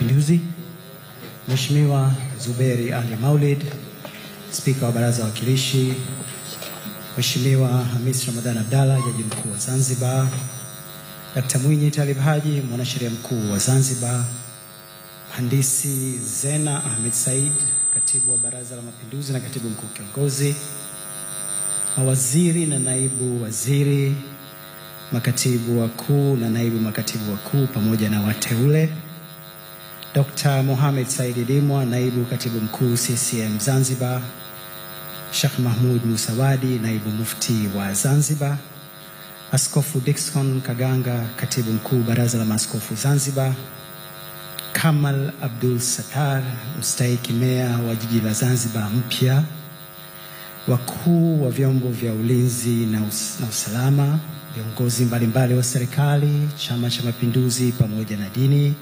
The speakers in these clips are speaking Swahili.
Mapinduzi, Mheshimiwa Zuberi Ali Maulid, Spika wa Baraza la Wawakilishi, Mheshimiwa Hamis Ramadhan Abdalla, Jaji Mkuu wa Zanzibar, Dr. Mwinyi Talib Haji, Mwanasheria Mkuu wa Zanzibar, Mhandisi Zena Ahmed Said, Katibu wa Baraza la Mapinduzi na Katibu Mkuu Kiongozi, mawaziri na naibu waziri, makatibu wakuu na naibu makatibu wakuu pamoja na wateule, Dr. Mohamed Said Dimwa, Naibu Katibu Mkuu CCM Zanzibar, Sheikh Mahmud Musawadi, Naibu Mufti wa Zanzibar, Askofu Dickson Kaganga, Katibu Mkuu Baraza la Maaskofu Zanzibar, Kamal Abdul Sattar, Mstahiki Meya wa Jiji la Zanzibar mpya, wakuu wa vyombo vya ulinzi na usalama, viongozi mbalimbali wa serikali, Chama cha Mapinduzi pamoja na dini.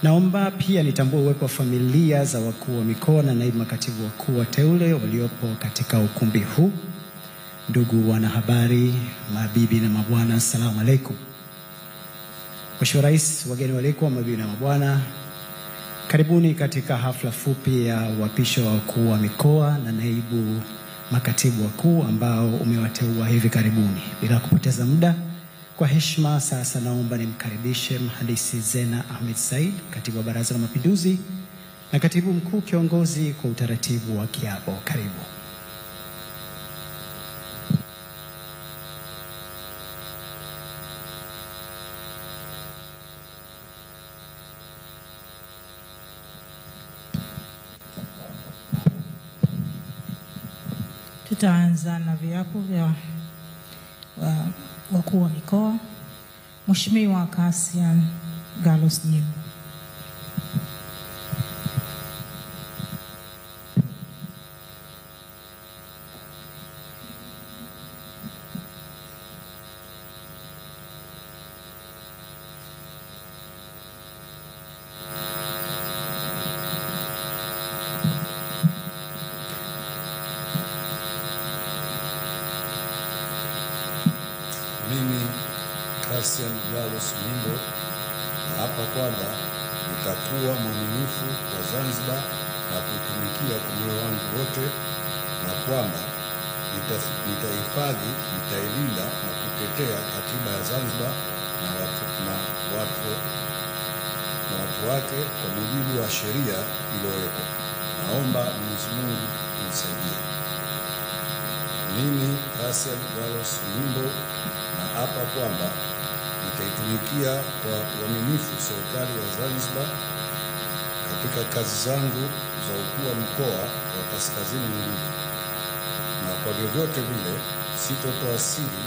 Naomba pia nitambue uwepo wa familia za wakuu wa mikoa na naibu makatibu wakuu wateule waliopo katika ukumbi huu. Ndugu wanahabari, mabibi na mabwana, asalamu alaykum. Mheshimiwa Rais, wageni waalikwa, mabibi na mabwana, karibuni katika hafla fupi ya uapisho wa wakuu wa mikoa na naibu makatibu wakuu ambao umewateua hivi karibuni. Bila kupoteza muda, kwa heshima sasa naomba nimkaribishe Mhandisi Zena Ahmed Said, Katibu wa Baraza la Mapinduzi na Katibu Mkuu Kiongozi kwa utaratibu wa kiapo. Karibu. Tutaanza na viapo vya wakuu wa mikoa. Mheshimiwa Cassian Gallus Nyimbo. Mimi Cassian Gallus Nyimbo hapa kwamba nitakuwa mwaminifu kwa Zanzibar na kuitumikia kwa moyo wangu wote, na kwamba nitahifadhi, nitailinda na kutetea katiba ya Zanzibar na watu wake kwa mujibu wa sheria iliyowekwa. Naomba Mwenyezi Mungu unisaidie. Mimi Cassian Gallus Nyimbo na hapa kwamba nitaitumikia kwa uaminifu serikali ya Zanzibar katika kazi zangu za ukuu wa mkoa wa Kaskazini Unguja, na kwa vyovyote vile sitotoa siri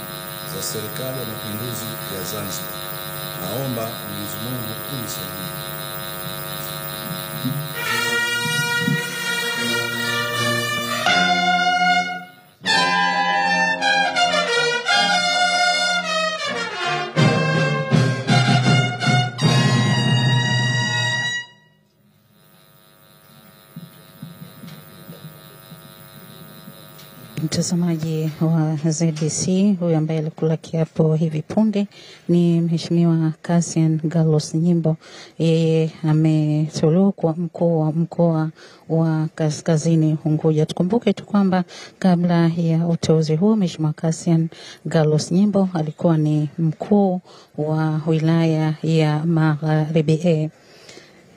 za serikali ya Mapinduzi ya Zanzibar. Naomba Mwenyezi Mungu unisaidie. Mtazamaji wa ZBC, huyu ambaye alikula kiapo hivi punde ni Mheshimiwa Cassian Gallus Nyimbo. Yeye ameteuliwa kwa mkuu wa mkoa wa Kaskazini Unguja. Tukumbuke tu kwamba kabla ya uteuzi huu Mheshimiwa Cassian Gallus Nyimbo alikuwa ni mkuu wa wilaya ya Magharibi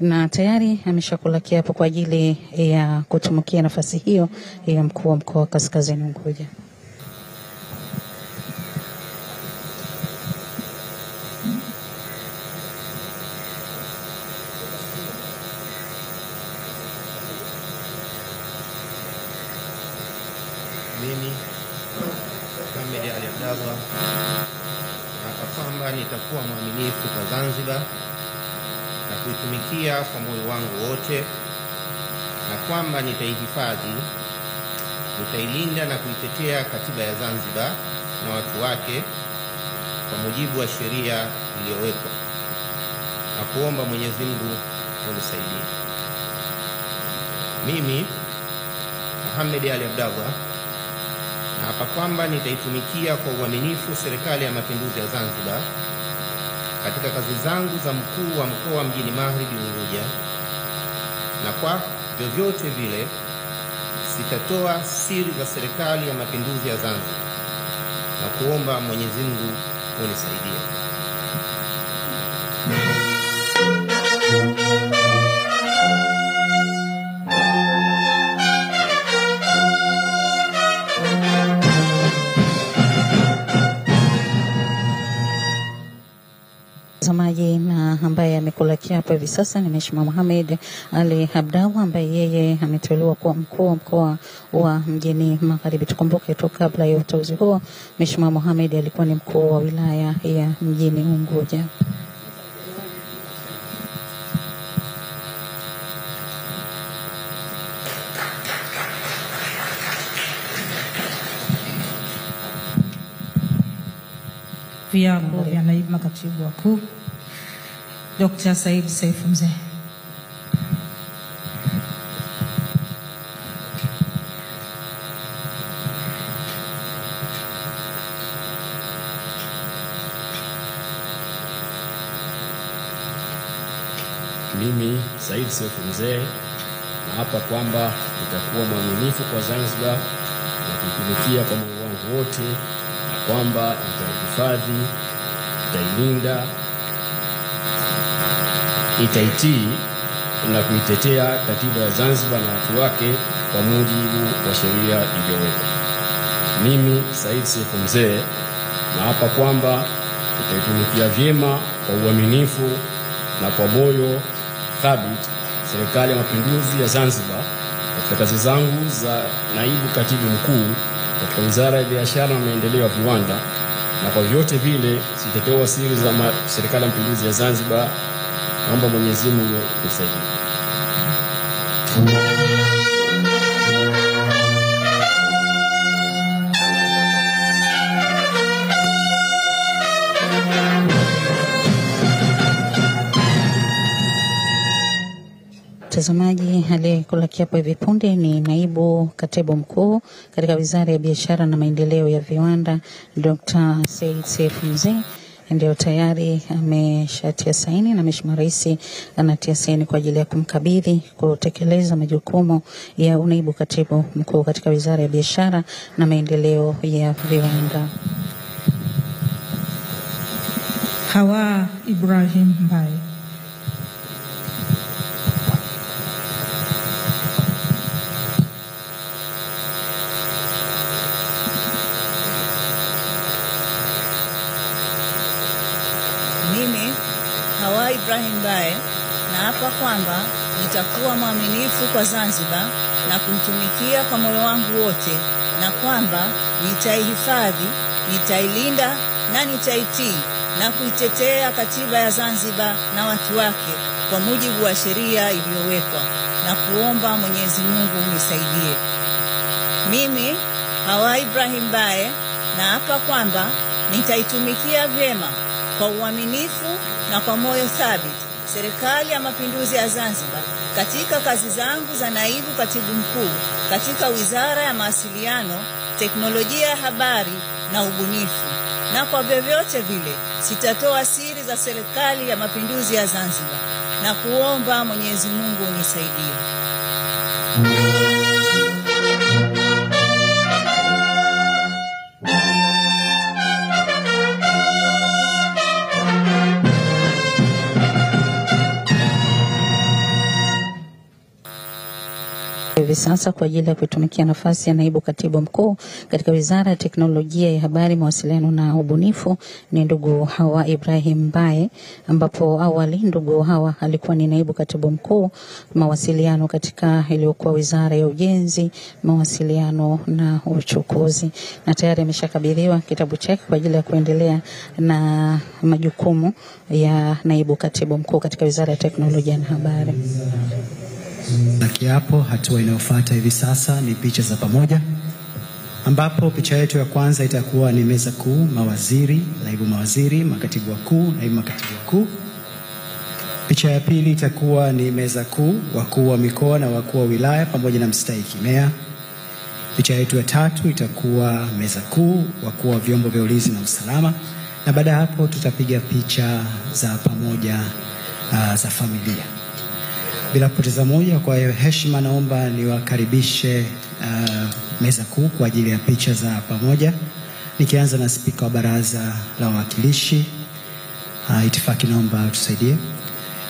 na tayari ameshakula kiapo kwa ajili ya kutumikia nafasi hiyo ya mkuu wa mkoa wa Kaskazini Unguja. Mimi Mohamed Ali Abdalla na kwamba nitakuwa mwaminifu kwa Zanzibar na kuitumikia kwa moyo wangu wote, na kwamba nitaihifadhi, nitailinda na kuitetea katiba ya Zanzibar na watu wake kwa mujibu wa sheria iliyowekwa, na kuomba Mwenyezi Mungu unisaidie. Mimi Mohamed Ali Abdalla na hapa kwamba nitaitumikia kwa uaminifu serikali ya Mapinduzi ya Zanzibar katika kazi zangu za mkuu wa mkoa mjini Magharibi Unguja, na kwa vyovyote vile sitatoa siri za Serikali ya Mapinduzi ya Zanzibar, na kuomba Mwenyezi Mungu unisaidie. Mtazamaji na ambaye amekula kiapo hivi sasa ni Mheshimiwa Mohamed Ali Abdallah, ambaye yeye ameteuliwa kuwa mkuu wa mkoa wa mjini Magharibi. Tukumbuke tu kabla ya uteuzi huo Mheshimiwa Mohamed alikuwa ni mkuu wa wilaya ya mjini Unguja. Viapo vya naibu makatibu wakuu. Dr. Said Seif Mzee. Mimi Said Seif Mzee naapa kwamba nitakuwa mwaminifu kwa Zanzibar na kuitumikia kwa moyo wangu wote, na kwamba nitahifadhi, nitailinda, nitaitii na kuitetea katiba ya Zanzibar na watu wake kwa mujibu wa sheria iliyowekwa. Mimi Said Seif Mzee naapa kwamba nitaitumikia vyema kwa uaminifu na kwa moyo thabiti Serikali ya Mapinduzi ya Zanzibar katika kazi zangu za naibu katibu mkuu katika Wizara ya Biashara na Maendeleo ya Viwanda, na kwa vyote vile sitatoa siri za Serikali ya Mapinduzi ya Zanzibar. Naomba Mwenyezi Mungu unisaidie. Mtazamaji, aliyekula kiapo hivi punde ni naibu katibu mkuu katika Wizara ya Biashara na Maendeleo ya Viwanda, Dr. Said Seif Mzee. Ndio tayari ameshatia saini na Mheshimiwa Rais anatia saini kwa ajili ya kumkabidhi kutekeleza majukumu ya naibu katibu mkuu katika Wizara ya Biashara na Maendeleo ya Viwanda. Hawa Ibrahim Mbaye. Mimi Hawa Ibrahim Mbaye naapa kwamba nitakuwa mwaminifu kwa Zanzibar na kumtumikia kwa moyo wangu wote, na kwamba nitaihifadhi, nitailinda na nitaitii na kuitetea katiba ya Zanzibar na watu wake kwa mujibu wa sheria iliyowekwa, na kuomba Mwenyezi Mungu unisaidie. Mimi Hawa Ibrahim Mbaye naapa kwamba nitaitumikia vyema kwa uaminifu na kwa moyo thabiti Serikali ya Mapinduzi ya Zanzibar katika kazi zangu za naibu katibu mkuu katika Wizara ya Mawasiliano, Teknolojia ya Habari na Ubunifu, na kwa vyovyote vile sitatoa siri za Serikali ya Mapinduzi ya Zanzibar, na kuomba Mwenyezi Mungu unisaidie. Hivi sasa kwa ajili ya kutumikia nafasi ya naibu katibu mkuu katika Wizara ya Teknolojia ya Habari, Mawasiliano na Ubunifu ni ndugu Hawa Ibrahim Mbaye, ambapo awali ndugu Hawa alikuwa ni naibu katibu mkuu mawasiliano katika iliyokuwa Wizara ya Ujenzi, Mawasiliano na Uchukuzi, na tayari ameshakabidhiwa kitabu chake kwa ajili ya kuendelea na majukumu ya naibu katibu mkuu katika Wizara ya Teknolojia na Habari. Na kiapo, hatua inayofuata hivi sasa ni picha za pamoja, ambapo picha yetu ya kwanza itakuwa ni meza kuu, mawaziri, naibu mawaziri, makatibu wakuu, naibu makatibu wakuu. Picha ya pili itakuwa ni meza kuu, wakuu wa mikoa na wakuu wa wilaya pamoja na mstahiki meya. Picha yetu ya tatu itakuwa meza kuu, wakuu wa vyombo vya ulinzi na usalama, na baada ya hapo tutapiga picha za pamoja za familia. Bila kupoteza muda, kwa heshima naomba niwakaribishe meza kuu kwa ajili ya picha za pamoja, nikianza na Spika wa Baraza la Wawakilishi. Itifaki naomba tusaidie.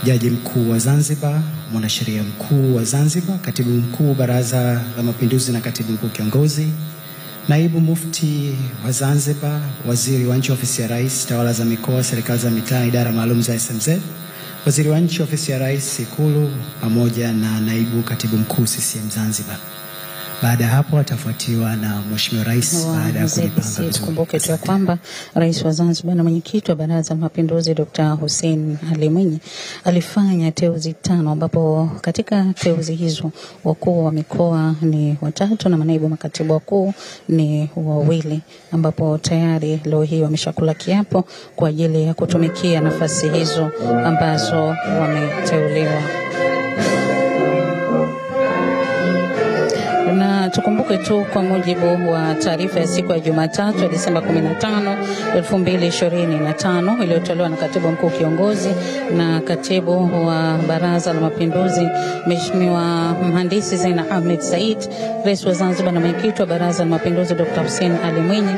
Jaji Mkuu wa Zanzibar, Mwanasheria Mkuu wa Zanzibar, Katibu Mkuu Baraza la Mapinduzi na Katibu Mkuu Kiongozi, Naibu Mufti wa Zanzibar, Waziri wa Nchi Ofisi ya Rais, Tawala za Mikoa, Serikali za Mitaa, Idara Maalum za SMZ, Waziri wa Nchi Ofisi ya Rais Ikulu, pamoja na Naibu Katibu Mkuu CCM Zanzibar. Baada ya hapo atafuatiwa na Mheshimiwa Rais baada ya kulipanga vizuri. Tukumbuke tu kwamba Rais wa Zanzibar na Mwenyekiti wa Baraza la Mapinduzi Dr. Hussein Ali Mwinyi alifanya teuzi 5, ambapo katika teuzi hizo wakuu wa mikoa ni 3 na manaibu makatibu wakuu ni 2, ambapo tayari leo hii wameshakula kiapo kwa ajili ya kutumikia nafasi hizo ambazo wameteuliwa. Na tukumbuke tu kwa mujibu wa taarifa ya siku ya Jumatatu Desemba 15, 2025 iliyotolewa na Katibu Mkuu Kiongozi na Katibu wa Baraza la Mapinduzi Mheshimiwa Mhandisi Zena Ahmed Said, Rais wa Zanzibar na Mwenyekiti wa Baraza la Mapinduzi Dr. Hussein Ali Mwinyi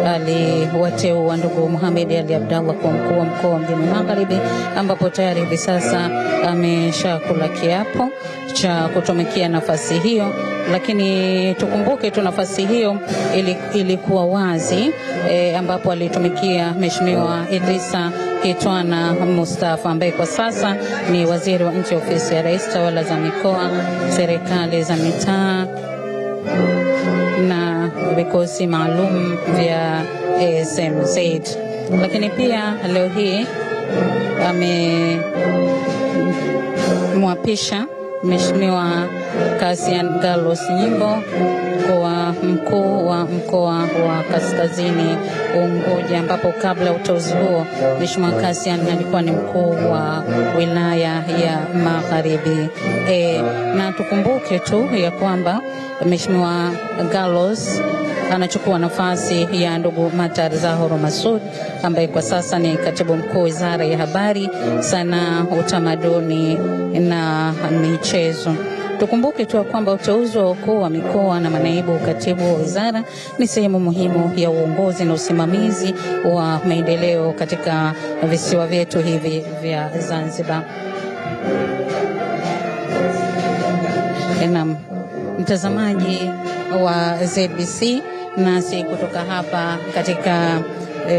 aliwateua ndugu Mohamed Ali Abdallah kwa mkuu wa mkoa wa Mjini Magharibi, ambapo tayari hivi sasa ameshakula kiapo cha kutumikia nafasi hiyo. Lakini tukumbuke tu nafasi hiyo ilikuwa wazi ambapo alitumikia Mheshimiwa Idrisa Kitwana Mustafa, ambaye kwa sasa ni Waziri wa Nchi Ofisi ya Rais, Tawala za Mikoa, Serikali za Mitaa na vikosi maalum vya SMZ. Lakini pia leo hii amemwapisha Mheshimiwa Cassian Gallos Nyimbo kwa mkuu wa mkoa wa Kaskazini Unguja, ambapo kabla uteuzi huo Mheshimiwa Cassian alikuwa ni mkuu wa wilaya ya Magharibi. Na tukumbuke tu ya kwamba Mheshimiwa Gallos anachukua nafasi ya ndugu Matar Zahoro Masud, ambaye kwa sasa ni Katibu Mkuu Wizara ya Habari, Sanaa, Utamaduni na Michezo. Tukumbuke tu kwamba uteuzi wa wakuu wa mikoa na manaibu katibu wa wizara ni sehemu muhimu ya uongozi na usimamizi wa maendeleo katika visiwa vyetu hivi vya Zanzibar. Na mtazamaji wa ZBC, nasi kutoka hapa katika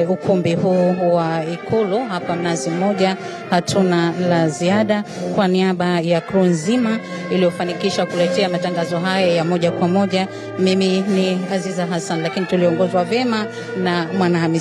ukumbi huu wa Ikulu hapa Mnazi Mmoja hatuna la ziada. Kwa niaba ya crew nzima iliyofanikisha kuletea matangazo haya ya moja kwa moja, mimi ni Aziza Hassan, lakini tuliongozwa vyema na Mwanahamisi.